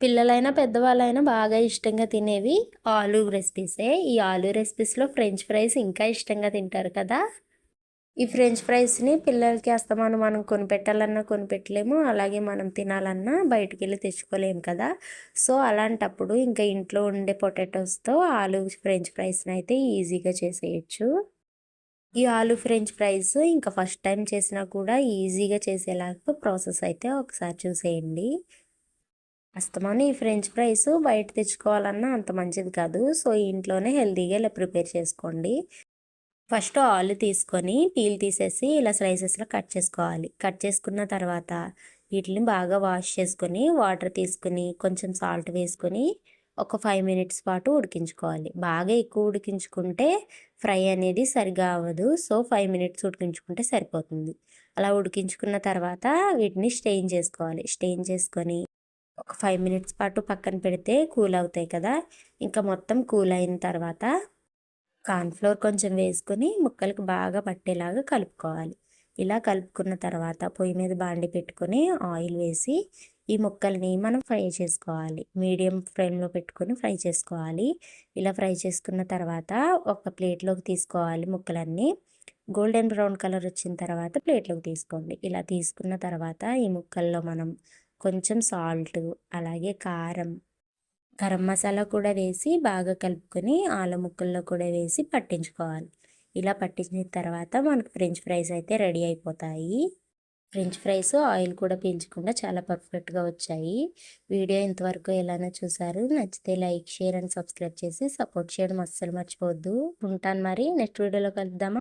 పిల్లలైనా, పెద్దవాళ్ళైనా బాగా ఇష్టంగా తినేవి ఆలు రెసిపీసే. ఈ ఆలు రెసిపీస్‌లో ఫ్రెంచ్ ఫ్రైస్ ఇంకా ఇష్టంగా తింటారు కదా! ఈ ఫ్రెంచ్ ఫ్రైస్‌ని పిల్లలకి అస్తమానం మనం కొనిపెట్టాలన్నా కొనిపెట్టలేము. అలాగే మనం తినాలన్నా బయటికెళ్ళి తెచ్చుకోలేము కదా! సో, అలాంటప్పుడు ఇంకా ఇంట్లో ఉండే పొటాటోస్‌తో ఆలు ఫ్రెంచ్ ఫ్రైస్‌నయితే ఈజీగా చేసేయొచ్చు. ఈ ఆలు ఫ్రెంచ్ ఫ్రైస్ ఇంకా ఫస్ట్ టైమ్ చేసినా కూడా ఈజీగా చేసేలాగా ప్రాసెస్ అయితే ఒకసారి చూసేయండి. అస్తమాను ఈ ఫ్రెంచ్ ఫ్రైస్ బయట తెచ్చుకోవాలన్నా అంత మంచిది కాదు. సో, ఇంట్లోనే హెల్తీగా ఇలా ప్రిపేర్ చేసుకోండి. ఫస్ట్ ఆలు తీసుకొని పీల్ తీసేసి ఇలా స్లైసెస్‌లో కట్ చేసుకోవాలి. కట్ చేసుకున్న తర్వాత వీటిని బాగా వాష్ చేసుకొని, వాటర్ తీసుకొని, కొంచెం సాల్ట్ వేసుకొని ఒక 5 మినిట్స్ పాటు ఉడికించుకోవాలి. బాగా ఎక్కువ ఉడికించుకుంటే ఫ్రై అనేది సరిగ్గా అవ్వదు. సో, 5 మినిట్స్ ఉడికించుకుంటే సరిపోతుంది. అలా ఉడికించుకున్న తర్వాత వీటిని స్టెయిన్ చేసుకోవాలి. స్టెయిన్ చేసుకొని ఒక 5 మినిట్స్ పాటు పక్కన పెడితే కూల్ అవుతాయి కదా! ఇంకా మొత్తం కూల్ అయిన తర్వాత కార్న్ ఫ్లోర్ కొంచెం వేసుకొని ముక్కలకు బాగా పట్టేలాగా కలుపుకోవాలి. ఇలా కలుపుకున్న తర్వాత పొయ్యి మీద బాండీ పెట్టుకొని ఆయిల్ వేసి ఈ ముక్కల్ని మనం ఫ్రై చేసుకోవాలి. మీడియం ఫ్లేమ్‌లో పెట్టుకొని ఫ్రై చేసుకోవాలి. ఇలా ఫ్రై చేసుకున్న తర్వాత ఒక ప్లేట్‌లోకి తీసుకోవాలి ముక్కలన్నీ. గోల్డెన్ బ్రౌన్ కలర్ వచ్చిన తర్వాత ప్లేట్‌లోకి తీసుకోండి. ఇలా తీసుకున్న తర్వాత ఈ ముక్కల్లో మనం కొంచెం సాల్టు, అలాగే కారం, గరం మసాలా కూడా వేసి బాగా కలుపుకొని ఆలు ముక్కల్లో కూడా వేసి పట్టించుకోవాలి. ఇలా పట్టించిన తర్వాత మనకు ఫ్రెంచ్ ఫ్రైస్ అయితే రెడీ అయిపోతాయి. ఫ్రెంచ్ ఫ్రైస్ ఆయిల్ కూడా పీల్చకుండా చాలా పర్ఫెక్ట్‌గా వచ్చాయి. వీడియో ఇంతవరకు ఎలానో చూసారు. నచ్చితే లైక్, షేర్ అండ్ సబ్స్క్రైబ్ చేసి సపోర్ట్ చేయడం అస్సలు మర్చిపోవద్దు. ఉంటాను మరి. నెక్స్ట్ వీడియోలో కలుద్దామా?